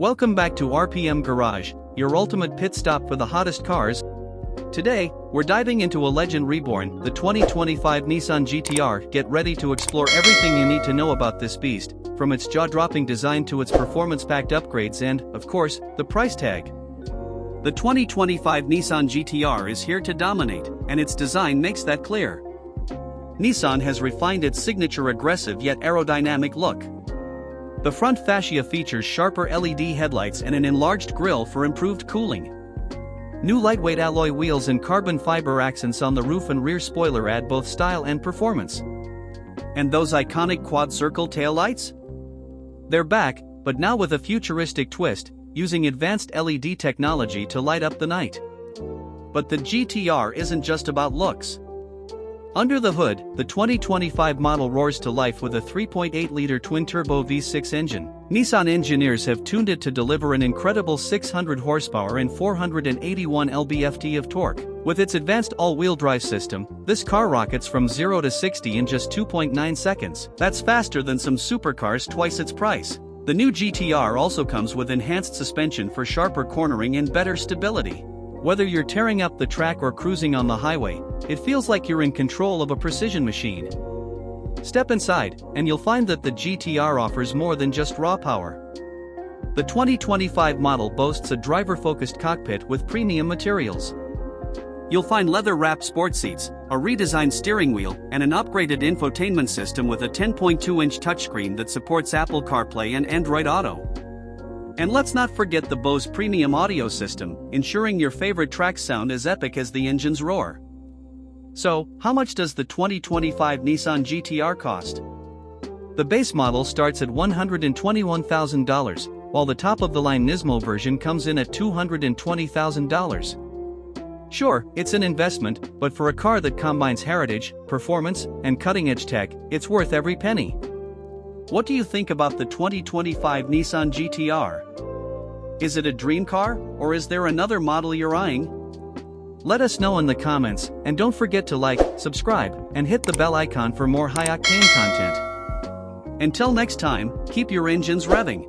Welcome back to RPM Garage, your ultimate pit stop for the hottest cars. Today, we're diving into a legend reborn, the 2025 Nissan GT-R. Get ready to explore everything you need to know about this beast, from its jaw-dropping design to its performance-packed upgrades and, of course, the price tag. The 2025 Nissan GT-R is here to dominate, and its design makes that clear. Nissan has refined its signature aggressive yet aerodynamic look. The front fascia features sharper LED headlights and an enlarged grille for improved cooling. New lightweight alloy wheels and carbon fiber accents on the roof and rear spoiler add both style and performance. And those iconic quad-circle taillights? They're back, but now with a futuristic twist, using advanced LED technology to light up the night. But the GT-R isn't just about looks. Under the hood, the 2025 model roars to life with a 3.8-liter twin-turbo V6 engine. Nissan engineers have tuned it to deliver an incredible 600 horsepower and 481 lb-ft of torque. With its advanced all-wheel drive system, this car rockets from 0 to 60 in just 2.9 seconds. That's faster than some supercars twice its price. The new GT-R also comes with enhanced suspension for sharper cornering and better stability. Whether you're tearing up the track or cruising on the highway, it feels like you're in control of a precision machine. Step inside, and you'll find that the GT-R offers more than just raw power. The 2025 model boasts a driver-focused cockpit with premium materials. You'll find leather-wrapped sport seats, a redesigned steering wheel, and an upgraded infotainment system with a 10.2-inch touchscreen that supports Apple CarPlay and Android Auto. And let's not forget the Bose premium audio system, ensuring your favorite tracks sound as epic as the engine's roar. So, how much does the 2025 Nissan GT-R cost? The base model starts at $121,000, while the top-of-the-line Nismo version comes in at $220,000. Sure, it's an investment, but for a car that combines heritage, performance, and cutting-edge tech, it's worth every penny. What do you think about the 2025 Nissan GT-R? Is it a dream car, or is there another model you're eyeing? Let us know in the comments, and don't forget to like, subscribe, and hit the bell icon for more high-octane content. Until next time, keep your engines revving.